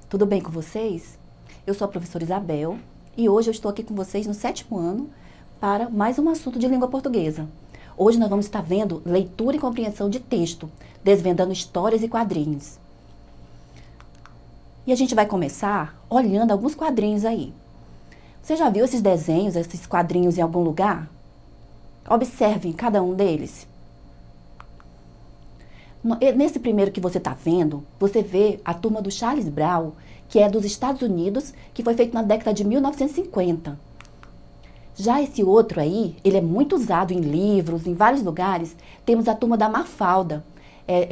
tudo bem com vocês? Eu sou a professora Isabel e hoje eu estou aqui com vocês no 7º ano para mais um assunto de língua portuguesa. Hoje nós vamos estar vendo leitura e compreensão de texto, desvendando histórias e quadrinhos. E a gente vai começar olhando alguns quadrinhos aí. Você já viu esses desenhos, esses quadrinhos em algum lugar? Observem cada um deles. Nesse primeiro que você está vendo, você vê a turma do Charles Brown, que é dos Estados Unidos, que foi feito na década de 1950. Já esse outro aí, ele é muito usado em livros, em vários lugares. Temos a turma da Mafalda,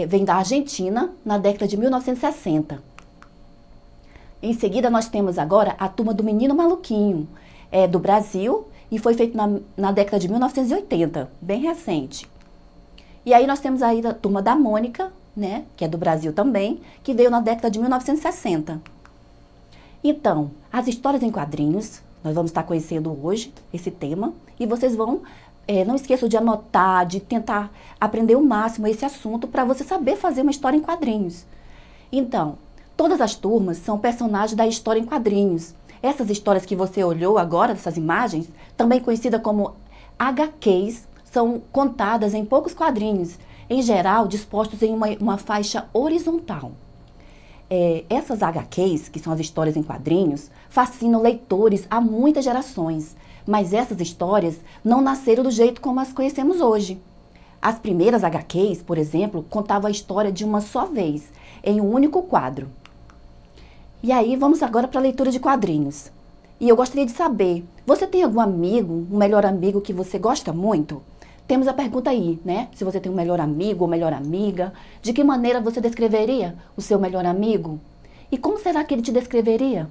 vem da Argentina, na década de 1960. Em seguida, nós temos agora a turma do Menino Maluquinho, do Brasil, e foi feito na década de 1980, bem recente. E aí nós temos aí a turma da Mônica, né, que é do Brasil também, que veio na década de 1960. Então, as histórias em quadrinhos, nós vamos estar conhecendo hoje esse tema, e vocês vão, não esqueçam de anotar, de tentar aprender o máximo esse assunto para você saber fazer uma história em quadrinhos. Então, todas as turmas são personagens da história em quadrinhos. Essas histórias que você olhou agora, essas imagens, também conhecidas como HQs, são contadas em poucos quadrinhos, em geral dispostos em uma faixa horizontal. Essas HQs, que são as histórias em quadrinhos, fascinam leitores há muitas gerações, mas essas histórias não nasceram do jeito como as conhecemos hoje. As primeiras HQs, por exemplo, contavam a história de uma só vez, em um único quadro. E aí vamos agora para a leitura de quadrinhos. E eu gostaria de saber, você tem algum amigo, um melhor amigo que você gosta muito? Temos a pergunta aí, né? Se você tem um melhor amigo ou melhor amiga, de que maneira você descreveria o seu melhor amigo? E como será que ele te descreveria?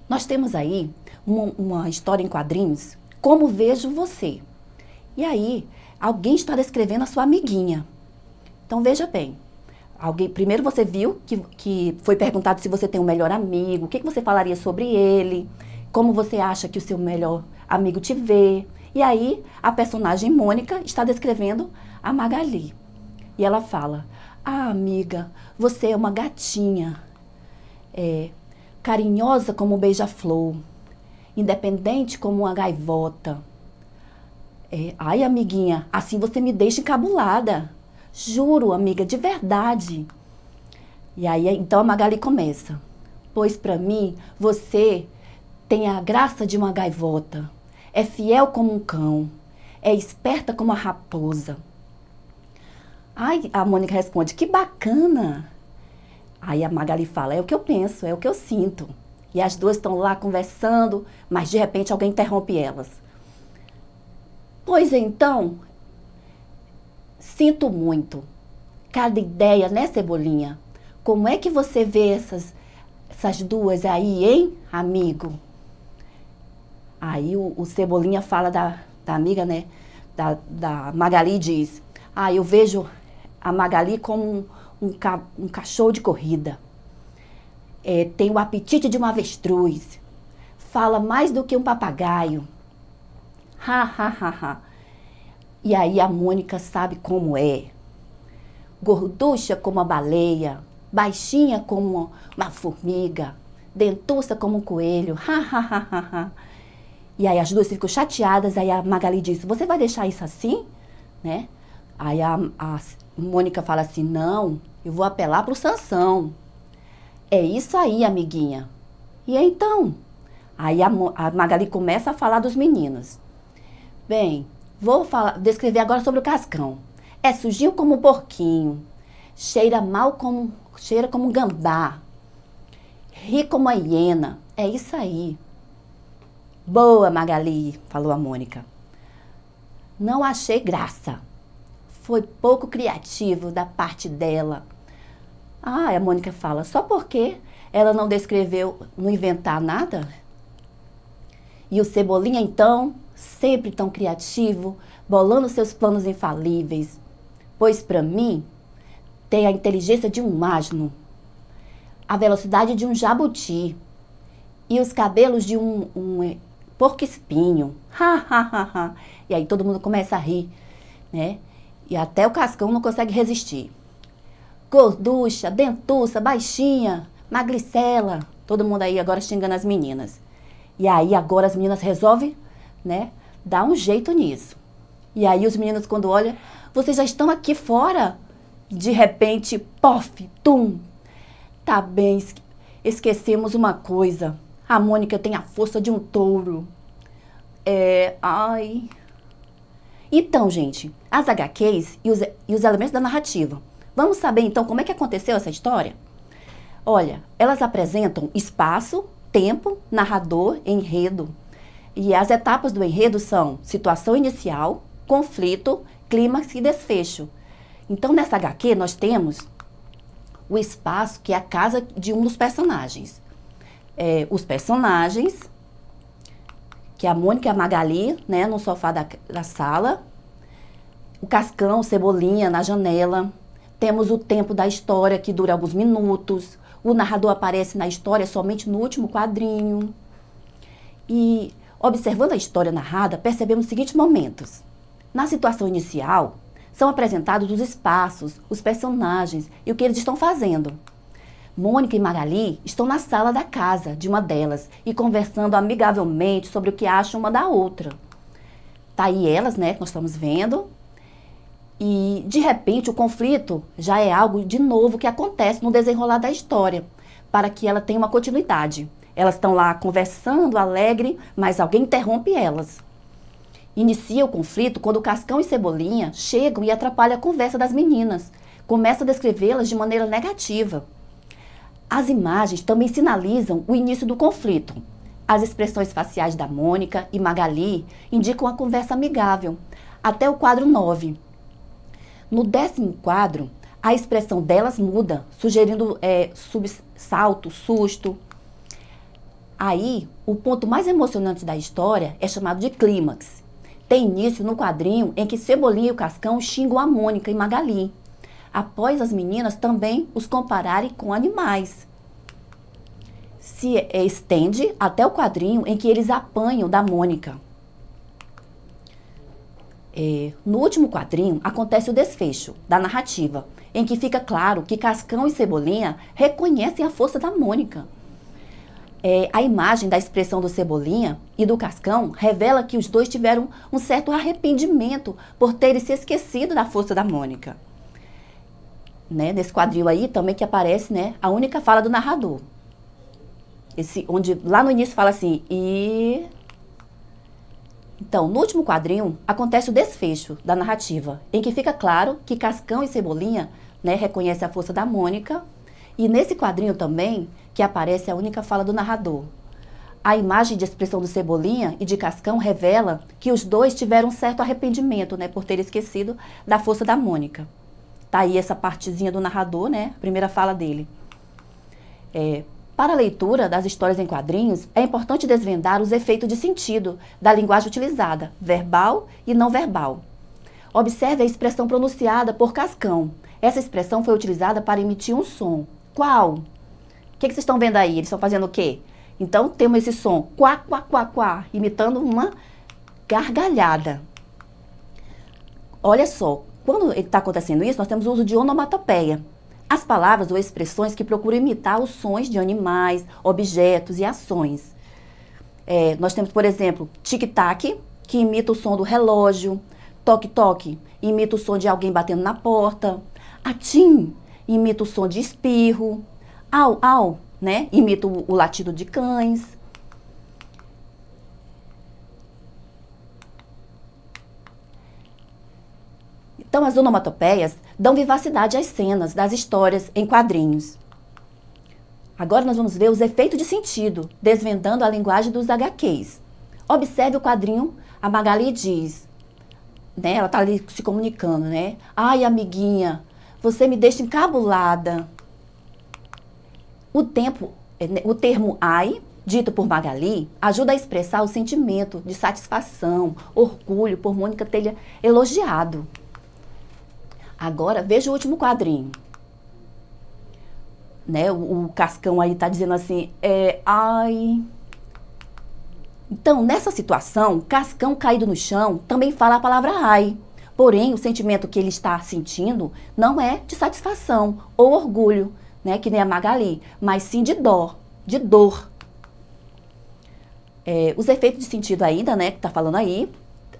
Nós temos aí uma história em quadrinhos, Como Vejo Você. E aí, alguém está descrevendo a sua amiguinha. Então veja bem, primeiro você viu que foi perguntado se você tem um melhor amigo, o que você falaria sobre ele, como você acha que o seu melhor amigo te vê. E aí, a personagem Mônica está descrevendo a Magali. E ela fala, amiga, você é uma gatinha, carinhosa como um beija-flor, independente como uma gaivota. Ai, amiguinha, assim você me deixa encabulada. Juro, amiga, de verdade. E aí, então a Magali começa. Pois para mim, você tem a graça de uma gaivota. É fiel como um cão, é esperta como a raposa. Ai, a Mônica responde, que bacana. Aí a Magali fala, é o que eu penso, é o que eu sinto. E as duas estão lá conversando, mas de repente alguém interrompe elas. Pois então, sinto muito. Cada ideia, né, Cebolinha? Como é que você vê essas duas aí, hein, amigo? Aí o Cebolinha fala da amiga, né, da Magali e diz, eu vejo a Magali como um cachorro de corrida. Tem o apetite de uma avestruz. Fala mais do que um papagaio. Ha, ha, ha, ha. E aí a Mônica sabe como é. Gorducha como a baleia, baixinha como uma formiga, dentuça como um coelho. Ha, ha, ha, ha, ha. E aí as duas ficam chateadas, aí a Magali diz, você vai deixar isso assim? Né? Aí a Mônica fala assim, não, eu vou apelar pro Sansão. É isso aí, amiguinha. E então? Aí a Magali começa a falar dos meninos. Bem, vou descrever agora sobre o Cascão. É sujinho como um porquinho, cheira como um gambá, ri como uma hiena. É isso aí. Boa, Magali, falou a Mônica. Não achei graça. Foi pouco criativo da parte dela. A Mônica fala, só porque ela não descreveu, não inventar nada? E o Cebolinha, então, sempre tão criativo, bolando seus planos infalíveis. Pois, para mim, tem a inteligência de um asno, a velocidade de um jabuti e os cabelos de um porco-espinho. Ha, ha, ha, ha. E aí todo mundo começa a rir, né? E até o Cascão não consegue resistir. Gorducha, dentuça, baixinha, Magricela, todo mundo aí agora xingando as meninas. E aí agora as meninas resolvem, né, dar um jeito nisso. E aí os meninos quando olham, vocês já estão aqui fora? De repente, pof, tum. Tá bem, esquecemos uma coisa. A Mônica tem a força de um touro. Ai. Então, gente, as HQs e os elementos da narrativa. Vamos saber então como é que aconteceu essa história? Olha, elas apresentam espaço, tempo, narrador, enredo. E as etapas do enredo são situação inicial, conflito, clímax e desfecho. Então, nessa HQ, nós temos o espaço, que é a casa de um dos personagens. Os personagens, que é a Mônica e a Magali, né, no sofá da sala. O Cascão, o Cebolinha na janela. Temos o tempo da história, que dura alguns minutos. O narrador aparece na história somente no último quadrinho. E, observando a história narrada, percebemos os seguintes momentos. Na situação inicial, são apresentados os espaços, os personagens e o que eles estão fazendo. Mônica e Magali estão na sala da casa de uma delas e conversando amigavelmente sobre o que acham uma da outra. Tá aí elas, né, que nós estamos vendo. E, de repente, o conflito já é algo de novo que acontece no desenrolar da história, para que ela tenha uma continuidade. Elas estão lá conversando, alegre, mas alguém interrompe elas. Inicia o conflito quando Cascão e Cebolinha chegam e atrapalham a conversa das meninas. Começam a descrevê-las de maneira negativa. As imagens também sinalizam o início do conflito. As expressões faciais da Mônica e Magali indicam a conversa amigável, até o quadro 9. No 10º quadro, a expressão delas muda, sugerindo subsalto, susto. Aí, o ponto mais emocionante da história é chamado de clímax. Tem início no quadrinho em que Cebolinha e o Cascão xingam a Mônica e Magali, após as meninas também os compararem com animais. Se estende até o quadrinho em que eles apanham da Mônica. No último quadrinho, acontece o desfecho da narrativa, em que fica claro que Cascão e Cebolinha reconhecem a força da Mônica. A imagem da expressão do Cebolinha e do Cascão revela que os dois tiveram um certo arrependimento por terem se esquecido da força da Mônica. Né? Nesse quadril aí também que aparece, né, a única fala do narrador. Onde lá no início fala assim, Então, no último quadrinho, acontece o desfecho da narrativa, em que fica claro que Cascão e Cebolinha, né, reconhecem a força da Mônica. E nesse quadrinho também, que aparece a única fala do narrador. A imagem de expressão do Cebolinha e de Cascão revela que os dois tiveram um certo arrependimento, né, por terem esquecido da força da Mônica. Tá aí essa partezinha do narrador, né, a primeira fala dele. Para a leitura das histórias em quadrinhos, é importante desvendar os efeitos de sentido da linguagem utilizada, verbal e não verbal. Observe a expressão pronunciada por Cascão. Essa expressão foi utilizada para emitir um som. Qual? O que vocês estão vendo aí? Eles estão fazendo o quê? Então, temos esse som, quá, quá, quá, quá, imitando uma gargalhada. Olha só, quando está acontecendo isso, nós temos o uso de onomatopeia. As palavras ou expressões que procuram imitar os sons de animais, objetos e ações. Nós temos, por exemplo, tic-tac, que imita o som do relógio. Toque-toque, imita o som de alguém batendo na porta. Atim, imita o som de espirro. Au, au, né? Imita o latido de cães. Então, as onomatopeias dão vivacidade às cenas das histórias em quadrinhos. Agora nós vamos ver os efeitos de sentido, desvendando a linguagem dos HQs. Observe o quadrinho, a Magali diz, né? Ela está ali se comunicando, né? Ai, amiguinha, você me deixa encabulada. O termo ai, dito por Magali, ajuda a expressar o sentimento de satisfação, orgulho por Mônica ter elogiado. Agora, veja o último quadrinho. Né? O Cascão aí está dizendo assim, ai. Então, nessa situação, Cascão caído no chão também fala a palavra ai. Porém, o sentimento que ele está sentindo não é de satisfação ou orgulho, né, que nem a Magali, mas sim de dó, de dor. Os efeitos de sentido ainda, né, que tá falando aí,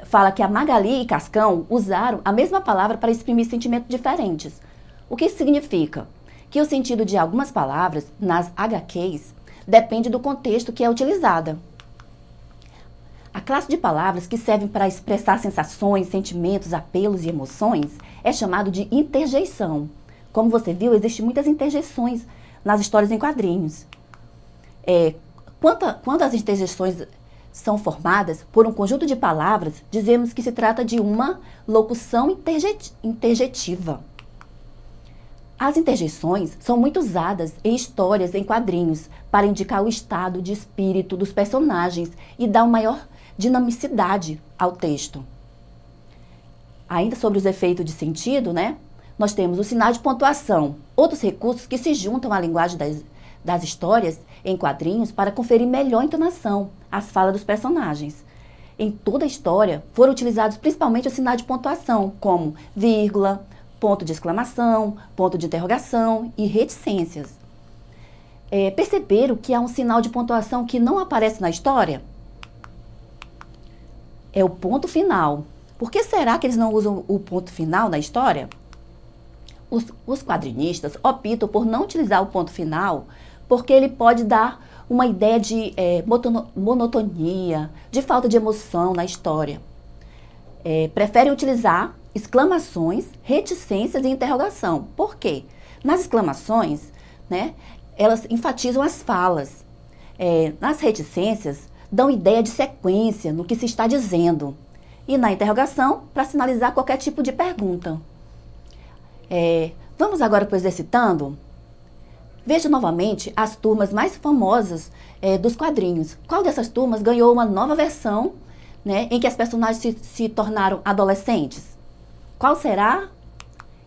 fala que a Magali e Cascão usaram a mesma palavra para exprimir sentimentos diferentes. O que isso significa? Que o sentido de algumas palavras nas HQs depende do contexto que é utilizada. A classe de palavras que servem para expressar sensações, sentimentos, apelos e emoções é chamado de interjeição. Como você viu, existem muitas interjeições nas histórias em quadrinhos. Quando as interjeições são formadas por um conjunto de palavras, dizemos que se trata de uma locução interjetiva. As interjeições são muito usadas em histórias em quadrinhos para indicar o estado de espírito dos personagens e dar uma maior dinamicidade ao texto. Ainda sobre os efeitos de sentido, né? Nós temos o sinal de pontuação, outros recursos que se juntam à linguagem das histórias em quadrinhos para conferir melhor entonação às falas dos personagens. Em toda a história foram utilizados principalmente o sinal de pontuação, como vírgula, ponto de exclamação, ponto de interrogação e reticências. Perceberam que há um sinal de pontuação que não aparece na história? É o ponto final. Por que será que eles não usam o ponto final na história? Os quadrinistas optam por não utilizar o ponto final porque ele pode dar uma ideia de monotonia, de falta de emoção na história. Preferem utilizar exclamações, reticências e interrogação. Por quê? Nas exclamações, né, elas enfatizam as falas. Nas reticências, dão ideia de sequência no que se está dizendo. E na interrogação, para sinalizar qualquer tipo de pergunta. Vamos agora para o exercitando? Veja novamente as turmas mais famosas dos quadrinhos. Qual dessas turmas ganhou uma nova versão, né, em que as personagens se tornaram adolescentes? Qual será?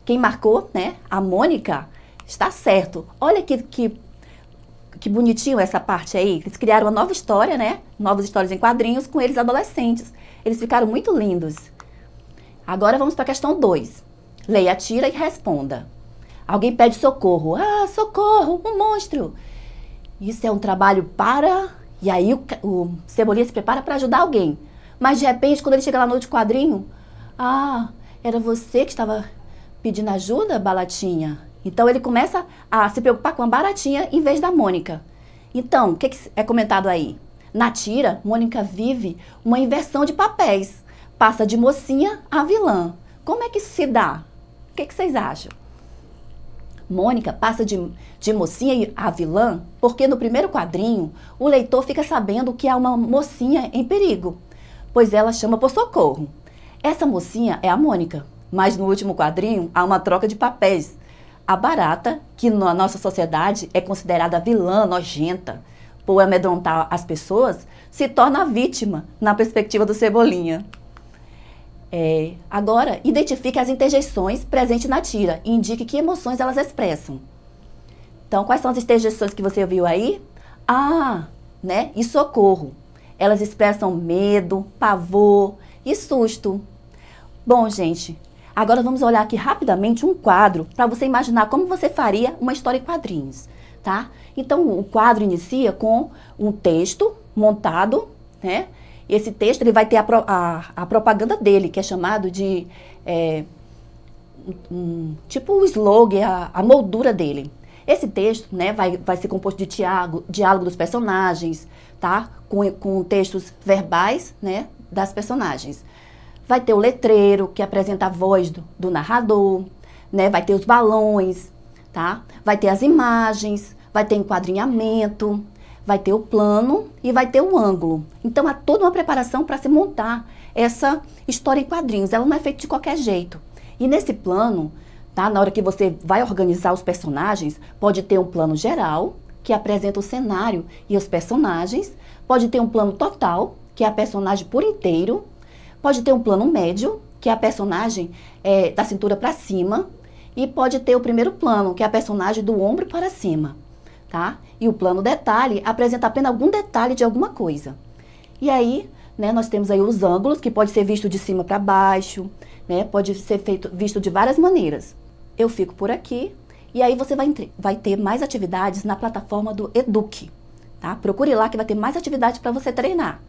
Quem marcou, né? A Mônica? Está certo. Olha que bonitinho essa parte aí. Eles criaram uma nova história, né? Novas histórias em quadrinhos com eles adolescentes. Eles ficaram muito lindos. Agora vamos para a questão 2. Leia, tira e responda. Alguém pede socorro. Ah, socorro, um monstro. Isso é um trabalho para... E aí o Cebolinha se prepara para ajudar alguém. Mas de repente, quando ele chega lá no outro quadrinho... Ah, era você que estava pedindo ajuda, Baratinha? Então ele começa a se preocupar com a Baratinha em vez da Mônica. Então, o que é comentado aí? Na tira, Mônica vive uma inversão de papéis. Passa de mocinha a vilã. Como é que isso se dá? O que vocês acham? Mônica passa de mocinha a vilã porque no primeiro quadrinho o leitor fica sabendo que há uma mocinha em perigo, pois ela chama por socorro. Essa mocinha é a Mônica, mas no último quadrinho há uma troca de papéis. A Barata, que na nossa sociedade é considerada vilã nojenta por amedrontar as pessoas, se torna a vítima na perspectiva do Cebolinha. Agora, identifique as interjeições presentes na tira e indique que emoções elas expressam. Então, quais são as interjeições que você viu aí? Ah, né? E socorro. Elas expressam medo, pavor e susto. Bom, gente, agora vamos olhar aqui rapidamente um quadro para você imaginar como você faria uma história em quadrinhos, tá? Então, o quadro inicia com um texto montado, né? Esse texto ele vai ter a propaganda dele, que é chamado de, tipo o slogan, a moldura dele. Esse texto, né, vai ser composto de diálogo dos personagens, tá? Com textos verbais, né, das personagens. Vai ter o letreiro, que apresenta a voz do narrador, né? Vai ter os balões, tá? Vai ter as imagens, vai ter enquadrinhamento, vai ter o plano e vai ter o ângulo. Então, há toda uma preparação para se montar essa história em quadrinhos. Ela não é feita de qualquer jeito. E nesse plano, tá, na hora que você vai organizar os personagens, pode ter um plano geral, que apresenta o cenário e os personagens. Pode ter um plano total, que é a personagem por inteiro. Pode ter um plano médio, que é a personagem da cintura para cima. E pode ter o primeiro plano, que é a personagem do ombro para cima. Tá? E o plano detalhe apresenta apenas algum detalhe de alguma coisa. E aí, né, nós temos aí os ângulos, que pode ser visto de cima para baixo, né, pode ser visto de várias maneiras. Eu fico por aqui E aí você vai ter mais atividades na plataforma do Eduque, tá? Procure lá que vai ter mais atividades para você treinar.